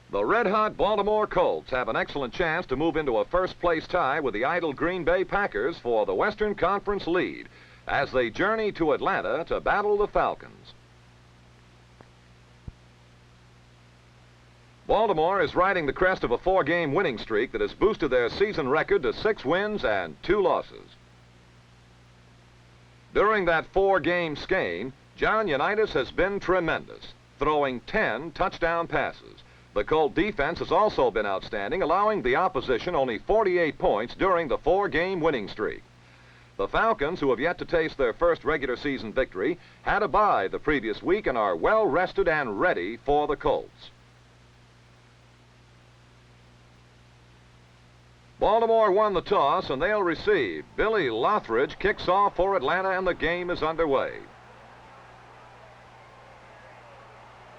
The red-hot Baltimore Colts have an excellent chance to move into a first-place tie with the idle Green Bay Packers for the Western Conference lead as they journey to Atlanta to battle the Falcons. Baltimore is riding the crest of a 4-game winning streak that has boosted their season record to 6 wins and 2 losses. During that 4-game skein, John Unitas has been tremendous, throwing 10 touchdown passes. The Colt defense has also been outstanding, allowing the opposition only 48 points during the 4-game winning streak. The Falcons, who have yet to taste their first regular season victory, had a bye the previous week and are well rested and ready for the Colts. Baltimore won the toss and they'll receive. Billy Lothridge kicks off for Atlanta and the game is underway.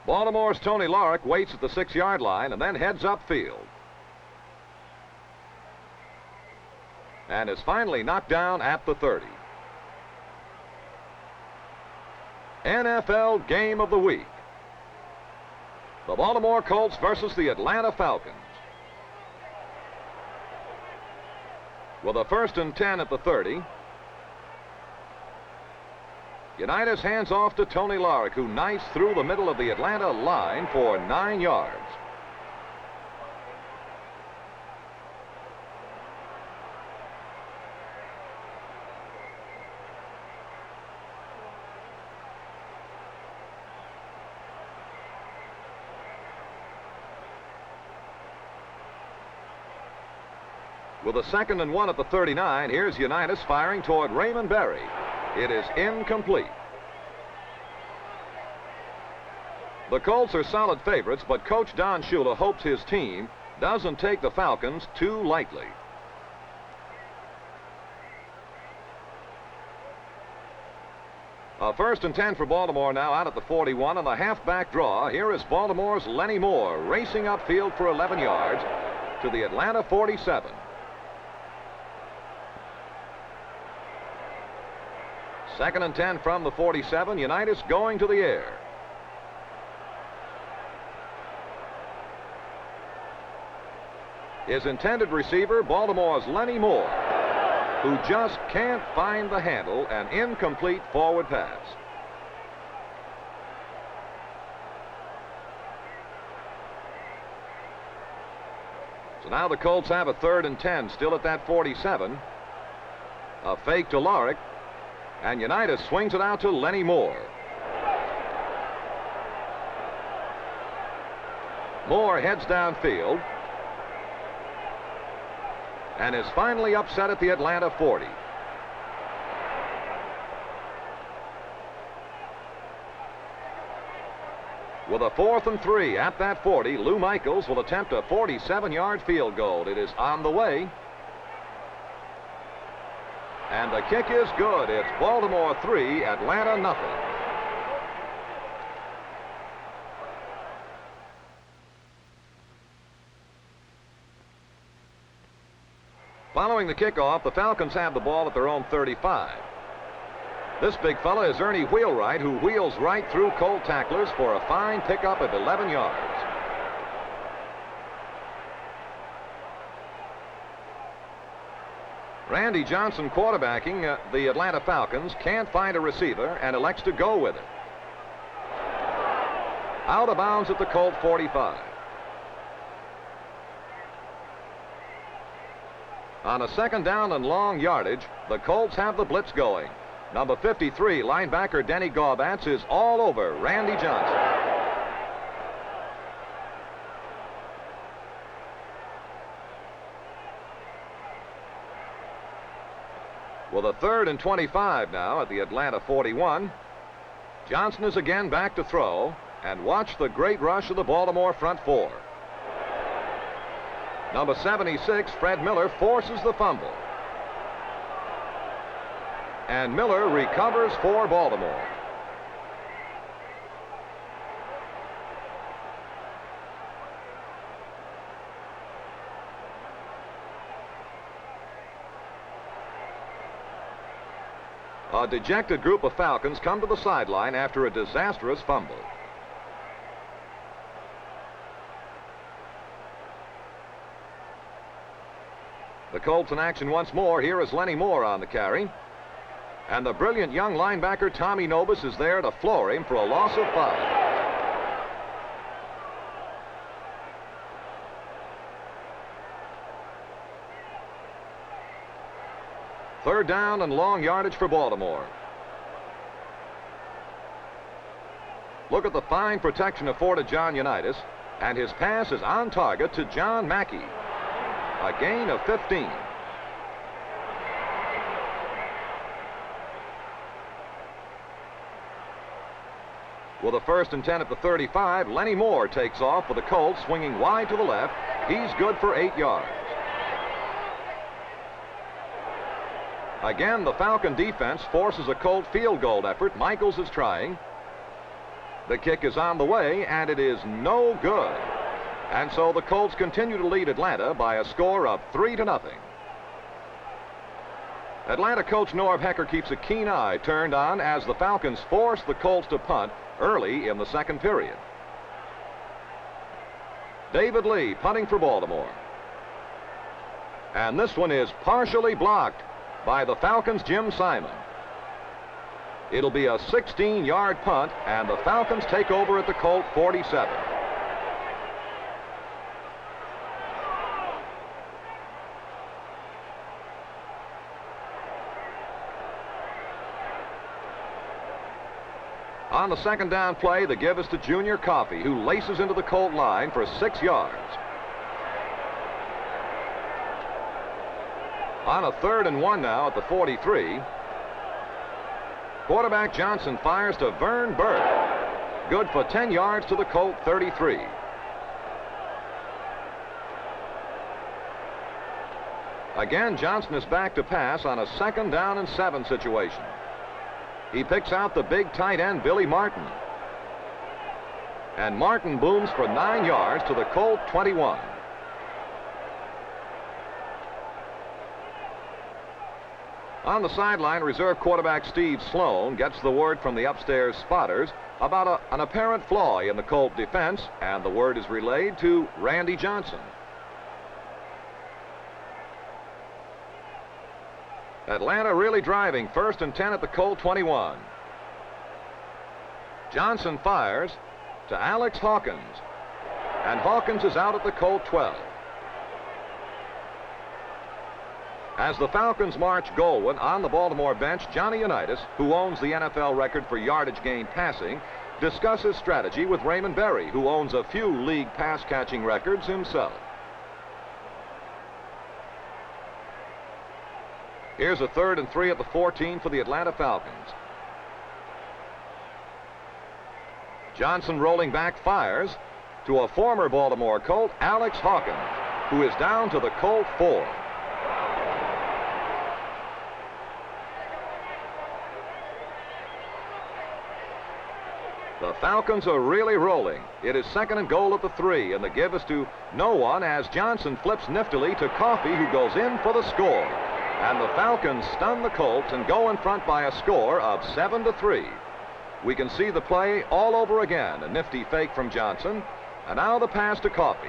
Baltimore's Tony Lorick waits at the 6-yard line and then heads upfield. And is finally knocked down at the 30. NFL Game of the Week. The Baltimore Colts versus the Atlanta Falcons. With a 1st and 10 at the 30. Unitas hands off to Tony Lorick, who knifes through the middle of the Atlanta line for 9 yards. With a 2nd and 1 at the 39, here's Unitas firing toward Raymond Berry. It is incomplete. The Colts are solid favorites, but Coach Don Shula hopes his team doesn't take the Falcons too lightly. A 1st and 10 for Baltimore now out at the 41 on the halfback draw. Here is Baltimore's Lenny Moore racing upfield for 11 yards to the Atlanta 47. 2nd and 10 from the 47. Unitas going to the air. His intended receiver, Baltimore's Lenny Moore, who just can't find the handle. An incomplete forward pass. So now the Colts have a 3rd and 10 still at that 47. A fake to Lorick. And Unitas swings it out to Lenny Moore. Moore heads downfield and is finally upset at the Atlanta 40. With a 4th and 3 at that 40, Lou Michaels will attempt a 47-yard field goal. It is on the way. And the kick is good. It's Baltimore 3, Atlanta nothing. Following the kickoff, the Falcons have the ball at their own 35. This big fella is Ernie Wheelwright, who wheels right through Colt tacklers for a fine pickup of 11 yards. Randy Johnson, quarterbacking the Atlanta Falcons, can't find a receiver and elects to go with it. Out of bounds at the Colt 45. On a 2nd down and long yardage, the Colts have the blitz going. Number 53, linebacker Denny Gorbatz, is all over Randy Johnson. With a 3rd and 25 now at the Atlanta 41. Johnson is again back to throw, and watch the great rush of the Baltimore front 4. Number 76, Fred Miller, forces the fumble. And Miller recovers for Baltimore. A dejected group of Falcons come to the sideline after a disastrous fumble. The Colts in action once more. Here is Lenny Moore on the carry. And the brilliant young linebacker Tommy Nobis is there to floor him for a loss of 5. Third down and long yardage for Baltimore. Look at the fine protection afforded John Unitas, and his pass is on target to John Mackey. A gain of 15. With a 1st and 10 at the 35, Lenny Moore takes off with the Colts swinging wide to the left. He's good for 8 yards. Again, the Falcon defense forces a Colt field goal effort. Michaels is trying. The kick is on the way, and it is no good. And so the Colts continue to lead Atlanta by a score of 3-0. Atlanta coach Norv Hecker keeps a keen eye turned on as the Falcons force the Colts to punt early in the second period. David Lee punting for Baltimore. And this one is partially blocked by the Falcons' Jim Simon. It'll be a 16-yard punt, and the Falcons take over at the Colt 47. On the second down play, the give is to Junior Coffey, who laces into the Colt line for 6 yards. On a 3rd and 1 now at the 43. Quarterback Johnson fires to Vern Bird. Good for 10 yards to the Colt 33. Again, Johnson is back to pass on a 2nd down and 7 situation. He picks out the big tight end Billy Martin. And Martin booms for 9 yards to the Colt 21. On the sideline, reserve quarterback Steve Sloan gets the word from the upstairs spotters about an apparent flaw in the Colt defense, and the word is relayed to Randy Johnson. Atlanta really driving, 1st and 10 at the Colt 21. Johnson fires to Alex Hawkins, and Hawkins is out at the Colt 12. As the Falcons march goalward on the Baltimore bench, Johnny Unitas, who owns the NFL record for yardage gain passing, discusses strategy with Raymond Berry, who owns a few league pass-catching records himself. Here's a 3rd and 3 at the 14 for the Atlanta Falcons. Johnson rolling back fires to a former Baltimore Colt, Alex Hawkins, who is down to the Colt 4. The Falcons are really rolling. It is 2nd and goal at the 3, and the give is to no one as Johnson flips niftily to Coffey, who goes in for the score. And the Falcons stun the Colts and go in front by a score of 7-3. We can see the play all over again. A nifty fake from Johnson, and now the pass to Coffey.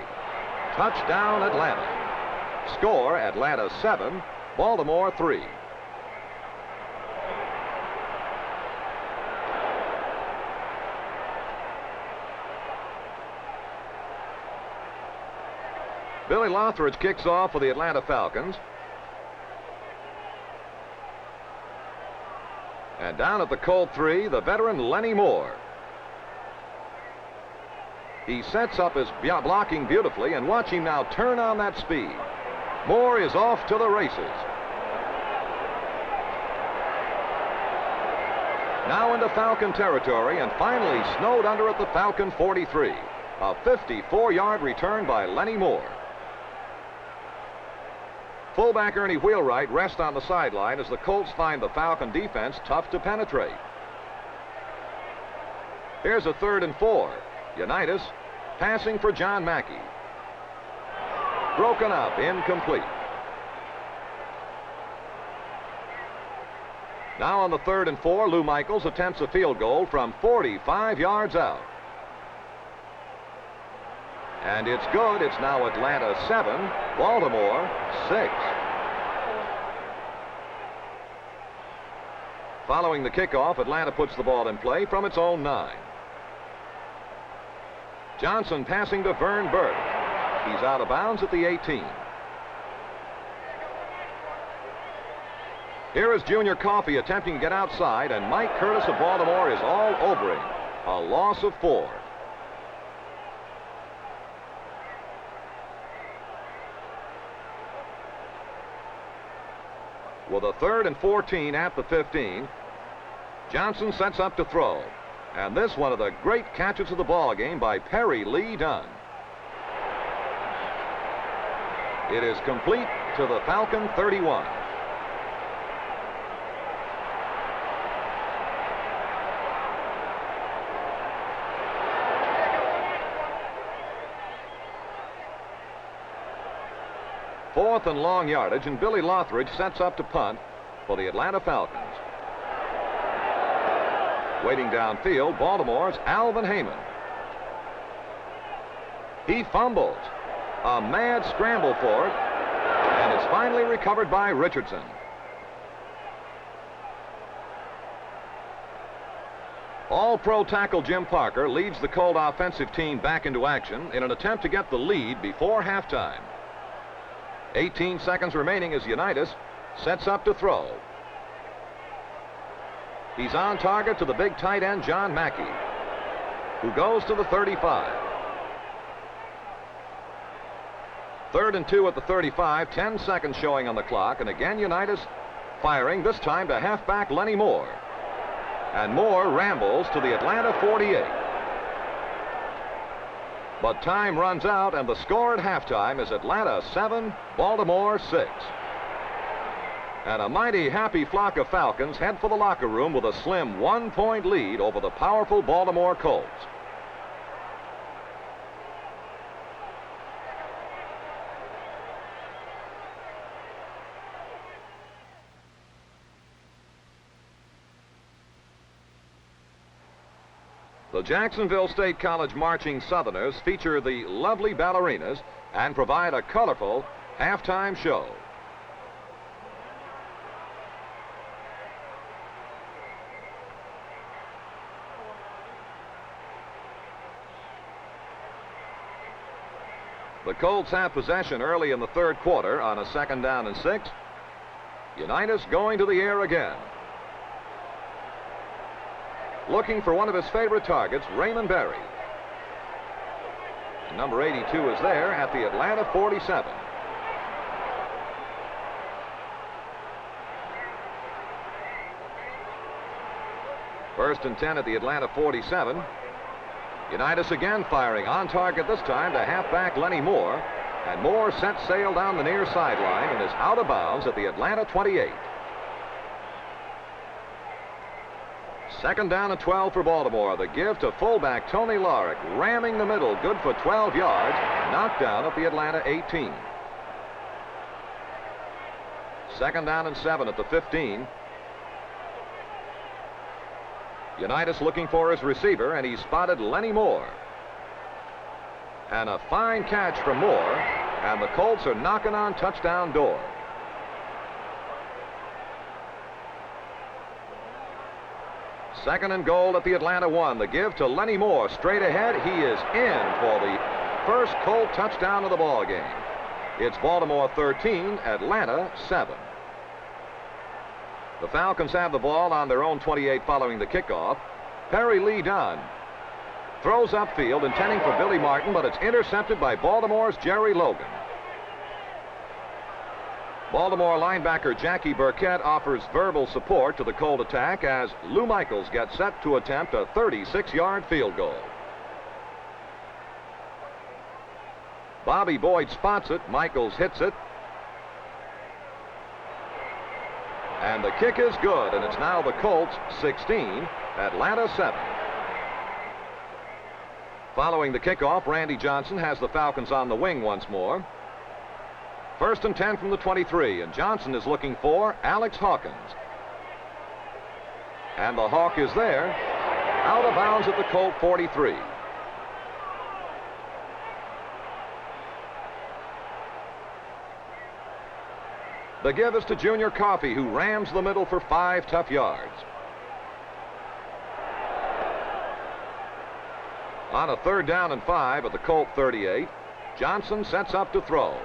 Touchdown Atlanta. Score Atlanta 7, Baltimore 3. Billy Lothridge kicks off for the Atlanta Falcons. And down at the Colt 3, the veteran Lenny Moore. He sets up his blocking beautifully, and watch him now turn on that speed. Moore is off to the races. Now into Falcon territory, and finally snowed under at the Falcon 43. A 54-yard return by Lenny Moore. Fullback Ernie Wheelwright rests on the sideline as the Colts find the Falcon defense tough to penetrate. Here's a 3rd and 4. Unitas passing for John Mackey. Broken up, incomplete. Now on the 3rd and 4, Lou Michaels attempts a field goal from 45 yards out. And it's good. It's now Atlanta 7, Baltimore 6. Following the kickoff, Atlanta puts the ball in play from its own 9. Johnson passing to Vern Burke. He's out of bounds at the 18. Here is Junior Coffey attempting to get outside, and Mike Curtis of Baltimore is all over him. A loss of 4. With a 3rd and 14 at the 15, Johnson sets up to throw. And this one of the great catches of the ball game by Perry Lee Dunn. It is complete to the Falcon 31. Fourth and long yardage, and Billy Lothridge sets up to punt for the Atlanta Falcons. Waiting downfield, Baltimore's Alvin Heyman. He fumbles. A mad scramble for it, and it's finally recovered by Richardson. All-Pro tackle Jim Parker leads the Colt offensive team back into action in an attempt to get the lead before halftime. 18 seconds remaining as Unitas sets up to throw. He's on target to the big tight end John Mackey, who goes to the 35. 3rd and 2 at the 35, 10 seconds showing on the clock, and again Unitas firing, this time to halfback Lenny Moore. And Moore rambles to the Atlanta 48. But time runs out, and the score at halftime is Atlanta 7, Baltimore 6. And a mighty happy flock of Falcons head for the locker room with a slim 1-point lead over the powerful Baltimore Colts. The Jacksonville State College marching Southerners feature the lovely ballerinas and provide a colorful halftime show. The Colts have possession early in the 3rd quarter on a 2nd down and 6. Unitas going to the air again. Looking for one of his favorite targets, Raymond Berry. Number 82 is there at the Atlanta 47. First and 10 at the Atlanta 47. Unitas again firing, on target this time to halfback Lenny Moore. And Moore sets sail down the near sideline and is out of bounds at the Atlanta 28. 2nd down and 12 for Baltimore. The give to fullback Tony Larick, ramming the middle, good for 12 yards, knocked down at the Atlanta 18. 2nd down and 7 at the 15. Unitas looking for his receiver, and he spotted Lenny Moore. And a fine catch from Moore, and the Colts are knocking on touchdown door. Second and goal at the Atlanta 1. The give to Lenny Moore straight ahead. He is in for the first Colt touchdown of the ball game. It's Baltimore 13, Atlanta 7. The Falcons have the ball on their own 28 following the kickoff. Perry Lee Dunn throws upfield intending for Billy Martin, but it's intercepted by Baltimore's Jerry Logan. Baltimore linebacker Jackie Burkett offers verbal support to the Colt attack as Lou Michaels gets set to attempt a 36-yard field goal. Bobby Boyd spots it. Michaels hits it. And the kick is good, and it's now the Colts 16, Atlanta 7. Following the kickoff, Randy Johnson has the Falcons on the wing once more. First and 10 from the 23, and Johnson is looking for Alex Hawkins. And the Hawk is there, out of bounds at the Colt 43. The give is to Junior Coffey, who rams the middle for 5 tough yards. On a 3rd down and 5 at the Colt 38, Johnson sets up to throw.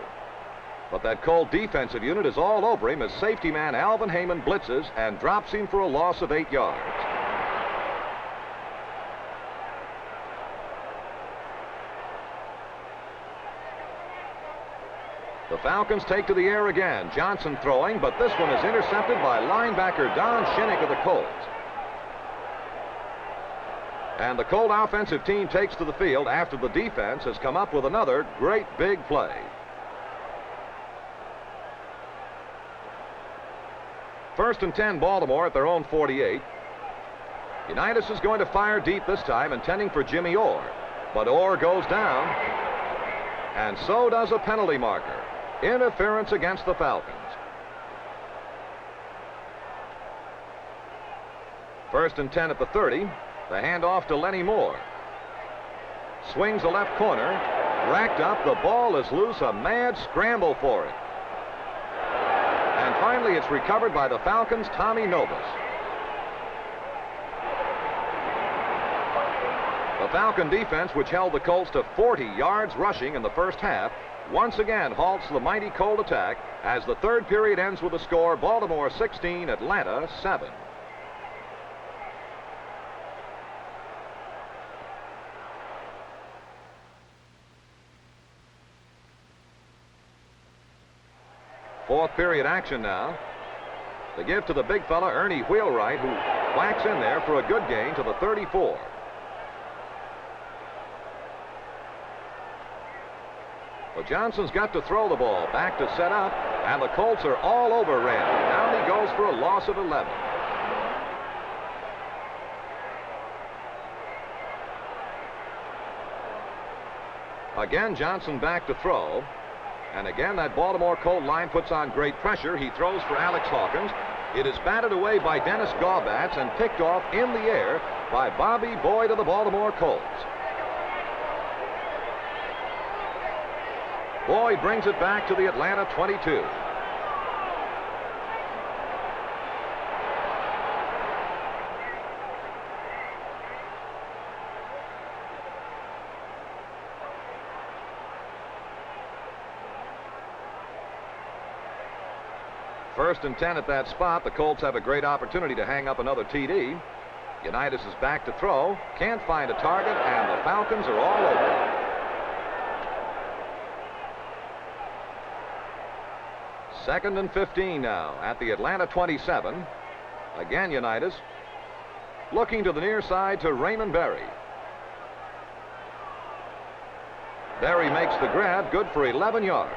But that Colt defensive unit is all over him as safety man Alvin Heyman blitzes and drops him for a loss of 8 yards. The Falcons take to the air again. Johnson throwing, but this one is intercepted by linebacker Don Shinnick of the Colts. And the Colt offensive team takes to the field after the defense has come up with another great big play. First and 10, Baltimore at their own 48. Unitas is going to fire deep this time, intending for Jimmy Orr. But Orr goes down, and so does a penalty marker. Interference against the Falcons. First and 10 at the 30. The handoff to Lenny Moore. Swings the left corner. Racked up. The ball is loose. A mad scramble for it. And finally, it's recovered by the Falcons' Tommy Novus. The Falcon defense, which held the Colts to 40 yards rushing in the first half, once again halts the mighty Colt attack as the 3rd period ends with a score: Baltimore 16, Atlanta 7. Fourth period action now. The give to the big fella Ernie Wheelwright, who whacks in there for a good gain to the 34. But Johnson's got to throw the ball back to set up, and the Colts are all over Randy. Down he goes for a loss of 11. Again, Johnson back to throw. And again, that Baltimore Colt line puts on great pressure. He throws for Alex Hawkins. It is batted away by Dennis Gaubatz and picked off in the air by Bobby Boyd of the Baltimore Colts. Boyd brings it back to the Atlanta 22. First and 10 at that spot. The Colts have a great opportunity to hang up another TD. Unitas is back to throw. Can't find a target, and the Falcons are all over. Second and 15 now at the Atlanta 27. Again, Unitas looking to the near side to Raymond Berry. Berry makes the grab, good for 11 yards.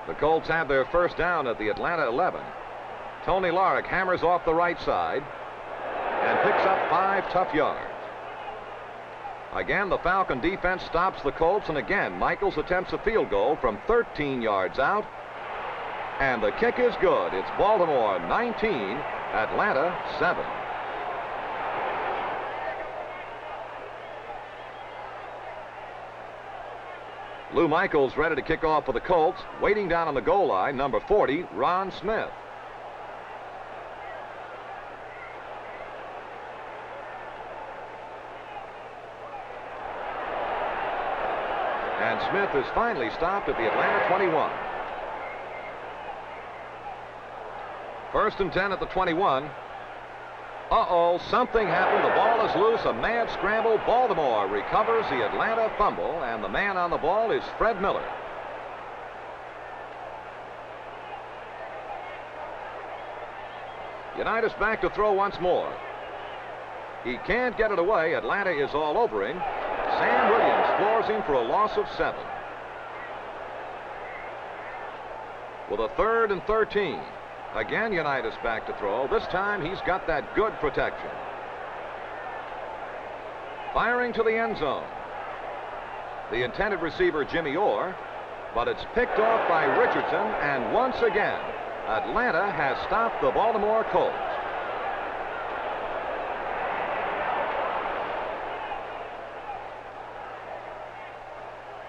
The Colts have their first down at the Atlanta 11. Tony Larick hammers off the right side and picks up 5 tough yards. Again, the Falcon defense stops the Colts, and again, Michaels attempts a field goal from 13 yards out. And the kick is good. It's Baltimore 19, Atlanta 7. Lou Michaels ready to kick off for the Colts. Waiting down on the goal line, number 40, Ron Smith. And Smith is finally stopped at the Atlanta 21. First and 10 at the 21. Uh-oh, something happened. The ball is loose. A mad scramble. Baltimore recovers the Atlanta fumble, and the man on the ball is Fred Miller. Unitas back to throw once more. He can't get it away. Atlanta is all over him. Sam Williams floors him for a loss of 7. With a 3rd and 13. Again, Unitas back to throw. This time he's got that good protection. Firing to the end zone. The intended receiver, Jimmy Orr, but it's picked off by Richardson, and once again, Atlanta has stopped the Baltimore Colts.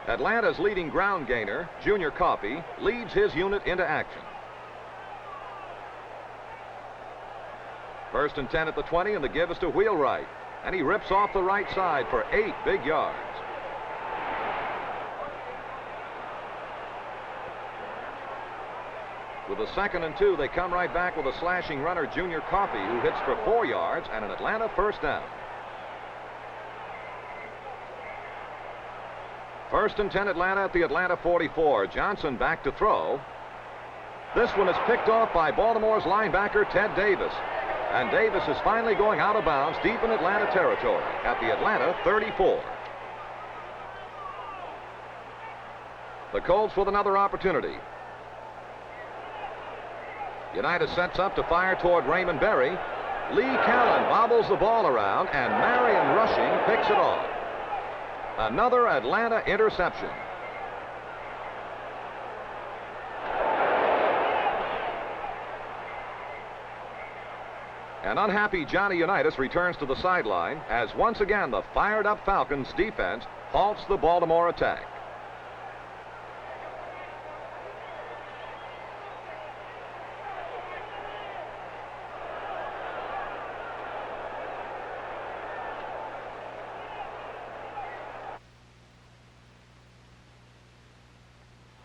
Atlanta's leading ground gainer, Junior Coffey, leads his unit into action. First and 10 at the 20, and the give is to Wheelwright. And he rips off the right side for 8 big yards. With a 2nd and 2, they come right back with a slashing runner, Junior Coffey, who hits for 4 yards and an Atlanta first down. First and 10 Atlanta at the Atlanta 44. Johnson back to throw. This one is picked off by Baltimore's linebacker, Ted Davis. And Davis is finally going out of bounds deep in Atlanta territory at the Atlanta 34. The Colts with another opportunity. United sets up to fire toward Raymond Berry. Lee Callan bobbles the ball around, and Marion Rushing picks it off. Another Atlanta interception. And unhappy Johnny Unitas returns to the sideline as once again the fired-up Falcons defense halts the Baltimore attack.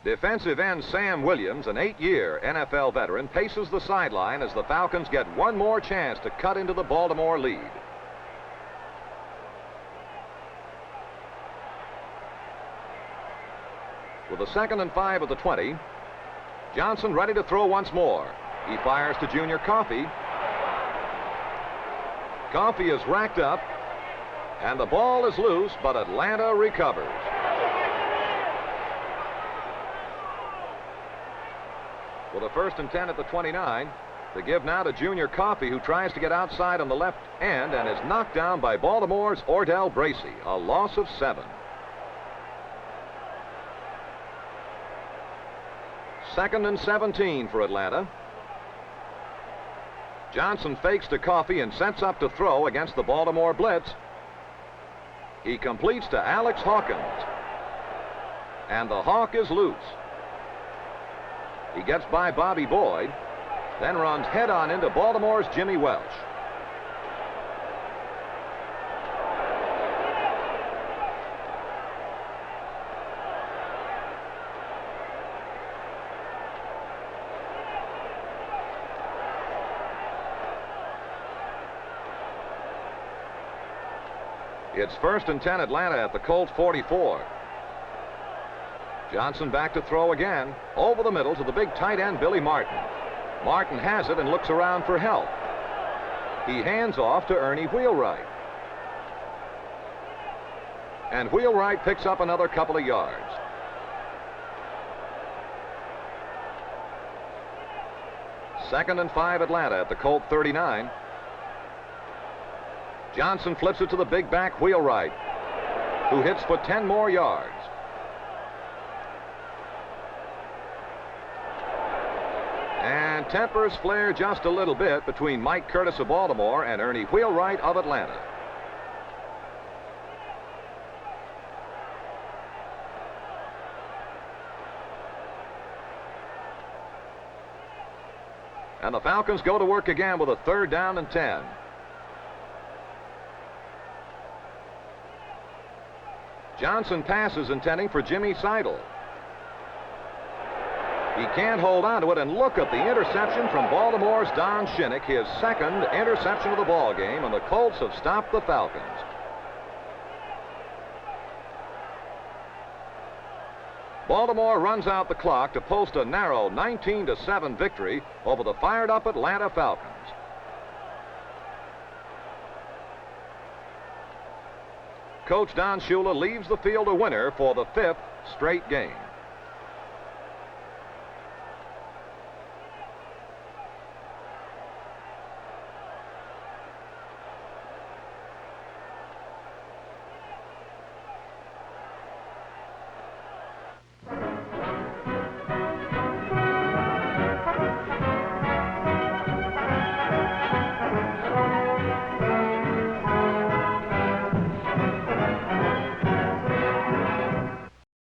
Defensive end Sam Williams, an 8-year NFL veteran, paces the sideline as the Falcons get one more chance to cut into the Baltimore lead. With a 2nd and 5 at the 20, Johnson ready to throw once more. He fires to Junior Coffey. Coffey is racked up, and the ball is loose, but Atlanta recovers. With a 1st and 10 at the 29, the give now to Junior Coffey, who tries to get outside on the left end and is knocked down by Baltimore's Ordell Bracy, a loss of 7. 2nd and 17 for Atlanta. Johnson fakes to Coffey and sets up to throw against the Baltimore blitz. He completes to Alex Hawkins, and the Hawk is loose. He gets by Bobby Boyd, then runs head-on into Baltimore's Jimmy Welch. It's 1st and 10 Atlanta at the Colts 44. Johnson back to throw again, over the middle to the big tight end, Billy Martin. Martin has it and looks around for help. He hands off to Ernie Wheelwright. And Wheelwright picks up another couple of yards. Second and 5 Atlanta at the Colt 39. Johnson flips it to the big back Wheelwright, who hits for 10 more yards. And tempers flare just a little bit between Mike Curtis of Baltimore and Ernie Wheelwright of Atlanta. And the Falcons go to work again with a 3rd down and 10. Johnson passes intending for Jimmy Seidel. He can't hold on to it, and look at the interception from Baltimore's Don Shinnick, his 2nd interception of the ball game, and the Colts have stopped the Falcons. Baltimore runs out the clock to post a narrow 19-7 victory over the fired-up Atlanta Falcons. Coach Don Shula leaves the field a winner for the 5th straight game.